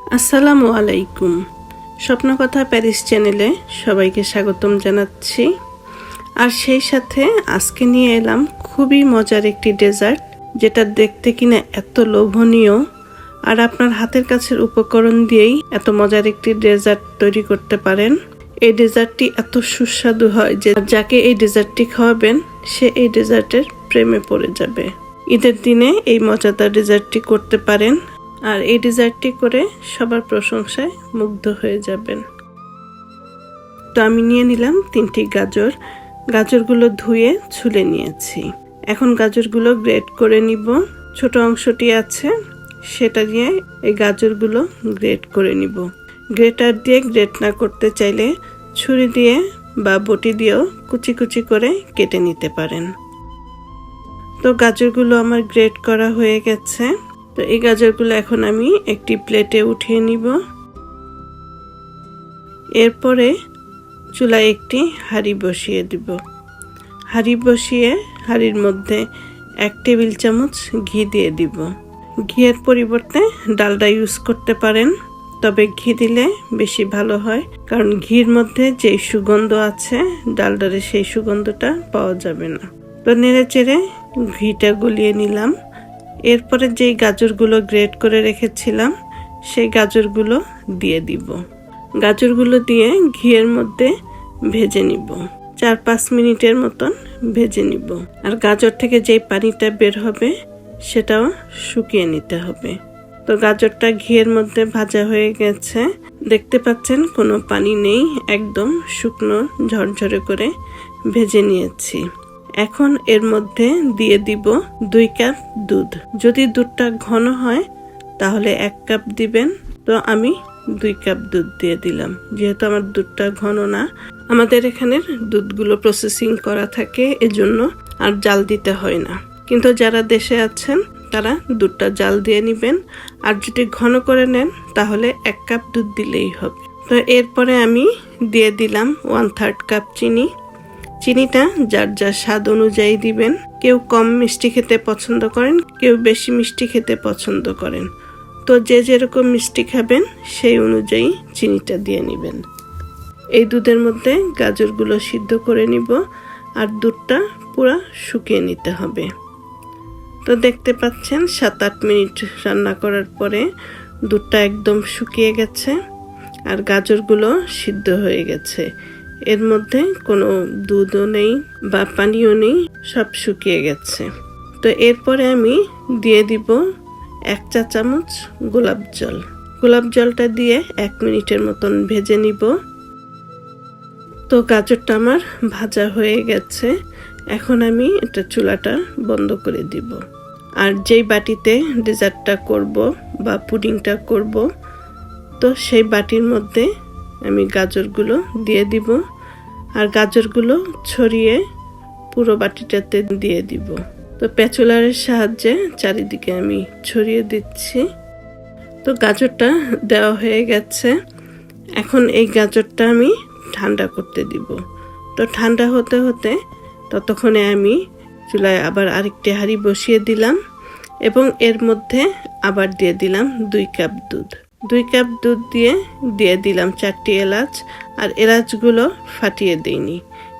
আসসালামু আলাইকুম। স্বপ্নকথা প্যারিস চ্যানেলে সবাইকে স্বাগতম জানাচ্ছি। আর সেই সাথে আজকে নিয়ে এলাম খুবই মজার একটি ডেজার্ট, যেটা দেখতে কিনা এত লোভনীয়, আর আপনার হাতের কাছের উপকরণ দিয়েই এত মজার একটি ডেজার্ট তৈরি করতে পারেন। এই ডেজার্টটি এত সুস্বাদু হয় যে যাকে এই ডেজার্টটি খাওয়াবেন সে এই ডেজার্টের প্রেমে পড়ে যাবে। ঈদের দিনে এই মজাদার ডেজার্টটি করতে পারেন, আর এই ডেজার্টটি করে সবার প্রশংসায় মুগ্ধ হয়ে যাবেন। তো আমি নিয়ে নিলাম 3টি গাজর। গাজরগুলো ধুয়ে ছুলে নিয়েছি। এখন গাজরগুলো গ্রেট করে নিব। ছোট অংশটি আছে সেটা দিয়ে এই গাজরগুলো গ্রেট করে নিব। গ্রেটার দিয়ে গ্রেট না করতে চাইলে ছুরি দিয়ে বা বটি দিয়েও কুচি কুচি করে কেটে নিতে পারেন। তো গাজরগুলো আমার গ্রেট করা হয়ে গেছে। তো এই গাজরগুলো এখন আমি একটি প্লেটে উঠিয়ে নিব। এরপরে চুলায় একটি হাঁড়ি বসিয়ে দিব। হাঁড়ি বসিয়ে হাঁড়ির মধ্যে 1 টেবিল চামচ ঘি দিয়ে দিব। ঘিয়ের পরিবর্তে ডালডা ইউজ করতে পারেন, তবে ঘি দিলে বেশি ভালো হয়, কারণ ঘির মধ্যে যে সুগন্ধ আছে ডালডারে সেই সুগন্ধটা পাওয়া যাবে না। তো নেড়ে চেড়ে ঘিটা গলিয়ে নিলাম। এরপরে যেই গাজরগুলো গ্রেট করে রেখেছিলাম সেই গাজরগুলো দিয়ে দিব। গাজরগুলো দিয়ে ঘিয়ের মধ্যে ভেজে নিব। 4-5 মিনিটের মতন ভেজে নিব। আর গাজর থেকে যেই পানিটা বের হবে সেটাও শুকিয়ে নিতে হবে। তো গাজরটা ঘিয়ের মধ্যে ভাজা হয়ে গেছে, দেখতে পাচ্ছেন কোনো পানি নেই, একদম শুকনো ঝরঝরে করে ভেজে নিয়েছি। এখন এর মধ্যে দিয়ে দিব 2 কাপ দুধ। যদি দুধটা ঘন হয় তাহলে 1 কাপ দিবেন। তো আমি 2 কাপ দুধ দিয়ে দিলাম, যেহেতু আমার দুধটা ঘন না। আমাদের এখানের দুধগুলো প্রসেসিং করা থাকে, এজন্য আর জাল দিতে হয় না। কিন্তু যারা দেশে আছেন তারা দুধটা জাল দিয়ে নেবেন, আর যদি ঘন করে নেন তাহলে 1 কাপ দুধ দিলেই হবে। তো এরপরে আমি দিয়ে দিলাম 1/3 কাপ চিনি। চিনিটা যার যার স্বাদ অনুযায়ী দিবেন। কেউ কম মিষ্টি খেতে পছন্দ করেন, কেউ বেশি মিষ্টি খেতে পছন্দ করেন। তো যে যেরকম মিষ্টি খাবেন সেই অনুযায়ী চিনিটা দিয়ে নেবেন। এই দুধের মধ্যে গাজরগুলো সিদ্ধ করে নিব, আর দুধটা পুরো শুকিয়ে নিতে হবে। তো দেখতে পাচ্ছেন 7-8 মিনিট রান্না করার পরে দুধটা একদম শুকিয়ে গেছে, আর গাজরগুলো সিদ্ধ হয়ে গেছে। এর মধ্যে কোনো দুধও নেই বা পানিও নেই, সব শুকিয়ে গেছে। তো এরপরে আমি দিয়ে দিব 1 চা চামচ গোলাপ জল। গোলাপ জলটা দিয়ে 1 মিনিটের মতন ভেজে নিব। তো গাজরটা আমার ভাজা হয়ে গেছে। এখন আমি এটা চুলাটা বন্ধ করে দিব। আর যেই বাটিতে ডেজার্টটা করব বা পুডিংটা করব, তো সেই বাটির মধ্যে আমি গাজরগুলো দিয়ে দিব, আর গাজরগুলো ছড়িয়ে পুরো বাটিটাতে দিয়ে দিব। তো প্যাচুলারের সাহায্যে চারিদিকে আমি ছড়িয়ে দিচ্ছি। তো গাজরটা দেওয়া হয়ে গেছে। এখন এই গাজরটা আমি ঠান্ডা করতে দিব। তো ঠান্ডা হতে হতে ততক্ষণে আমি চুলায় আবার আরেকটি হাঁড়ি বসিয়ে দিলাম, এবং এর মধ্যে আবার দিয়ে দিলাম 2 কাপ দুধ। 2 কাপ দুধ দিয়ে দিলাম 4টি এলাচ। আর এলাচগুলো ফাটিয়ে দিইনি,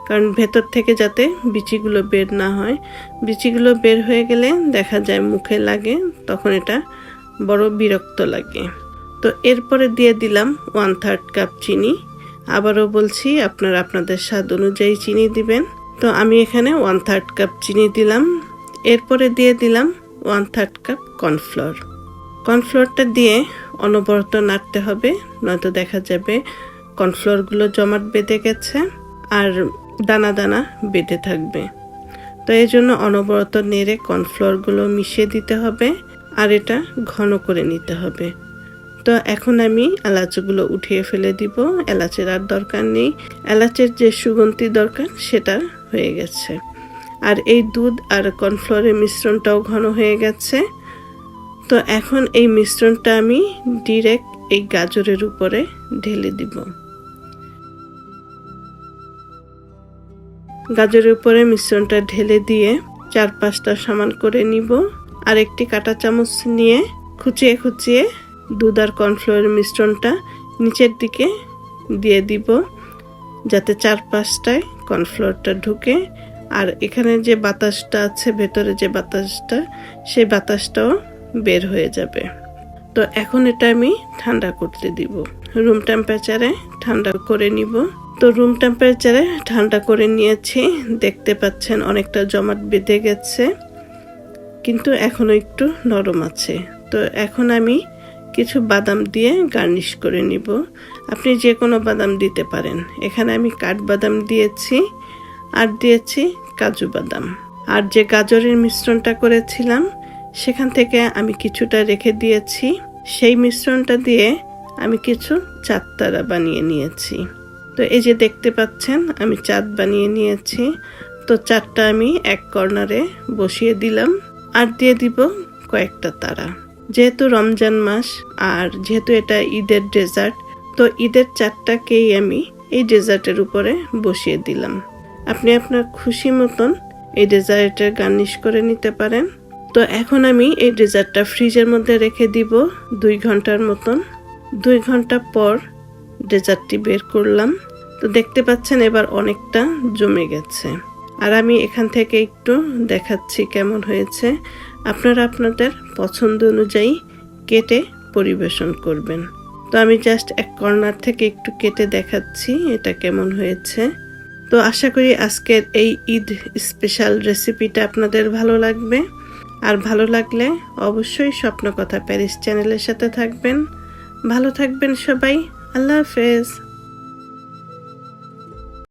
কারণ ভেতর থেকে যাতে বিচিগুলো বের না হয়। বিচিগুলো বের হয়ে গেলে দেখা যায় মুখে লাগে, তখন এটা বড় বিরক্ত লাগে। তো এরপরে দিয়ে দিলাম 1/3 কাপ চিনি। আবারও বলছি, আপনারা আপনাদের স্বাদ অনুযায়ী চিনি দিবেন। তো আমি এখানে 1/3 কাপ চিনি দিলাম। এরপরে দিয়ে দিলাম 1/3 কাপ কর্নফ্লোর। কর্নফ্লোরটা দিয়ে অনবরত নাড়তে হবে, নয়তো দেখা যাবে কর্নফ্লোরগুলো জমাট বেঁধে গেছে আর দানা দানা বেঁধে থাকবে। তো এই জন্য অনবরত নেড়ে কর্নফ্লোরগুলো মিশিয়ে দিতে হবে, আর এটা ঘন করে নিতে হবে। তো এখন আমি এলাচগুলো উঠিয়ে ফেলে দিব। এলাচের আর দরকার নেই, এলাচের যে সুগন্ধি দরকার সেটা হয়ে গেছে। আর এই দুধ আর কর্নফ্লোরের মিশ্রণটাও ঘন হয়ে গেছে। তো এখন এই মিশ্রণটা আমি ডিরেক্ট এই গাজরের উপরে ঢেলে দিব। গাজরের উপরে মিশ্রণটা ঢেলে দিয়ে 4-5টা সমান করে নিব। আর একটি কাঁটা চামচ নিয়ে খুঁচিয়ে খুঁচিয়ে দুধ আর কর্নফ্লাওয়ারের মিশ্রণটা নিচের দিকে দিয়ে দিব, যাতে চারপাশটায় কর্নফ্লাওয়ারটা ঢুকে। আর এখানে যে বাতাসটা আছে, ভেতরে যে বাতাসটা, সেই বাতাসটাও বের হয়ে যাবে। তো এখন এটা আমি ঠান্ডা করতে দিব, রুম টেম্পারেচারে ঠান্ডা করে নিব। তো রুম টেম্পারেচারে ঠান্ডা করে নিয়েছি, দেখতে পাচ্ছেন অনেকটা জমাট বেঁধে গেছে, কিন্তু এখনো একটু নরম আছে। তো এখন আমি কিছু বাদাম দিয়ে গার্নিশ করে নিব। আপনি যে কোনো বাদাম দিতে পারেন। এখানে আমি কাঠবাদাম দিয়েছি আর দিয়েছি কাজু বাদাম। আর যে গাজরের মিশ্রণটা করেছিলাম সেখান থেকে আমি কিছুটা রেখে দিয়েছি। সেই মিশ্রণটা দিয়ে আমি কিছু চাঁদতারা বানিয়ে নিয়েছি। তো এই যে দেখতে পাচ্ছেন আমি চাঁদ বানিয়ে নিয়েছি। তো চাঁদটা আমি এক কর্নারে বসিয়ে দিলাম আর দিয়ে দিব কয়েকটা তারা। যেহেতু রমজান মাস আর যেহেতু এটা ঈদের ডেজার্ট, তো ঈদের চাঁদটাকেই আমি এই ডেজার্টের উপরে বসিয়ে দিলাম। আপনি আপনার খুশি মতন এই ডেজার্টের গার্নিশ করে নিতে পারেন। তো এখন আমি এই ডেজার্টটা ফ্রিজের মধ্যে রেখে দিব 2 ঘন্টার মতন। 2 ঘন্টা পর ডেজার্টটি বের করলাম। তো দেখতে পাচ্ছেন এবার অনেকটা জমে গেছে। আর আমি এখান থেকে একটু দেখাচ্ছি কেমন হয়েছে। আপনারা আপনাদের পছন্দ অনুযায়ী কেটে পরিবেশন করবেন। তো আমি জাস্ট এক কর্নার থেকে একটু কেটে দেখাচ্ছি এটা কেমন হয়েছে। তো আশা করি আজকের এই ঈদ স্পেশাল রেসিপিটা আপনাদের ভালো লাগবে। আর ভালো লাগলে অবশ্যই স্বপ্নকথা প্যারিস চ্যানেলের সাথে থাকবেন। ভালো থাকবেন সবাই। আল্লাহ হাফেজ।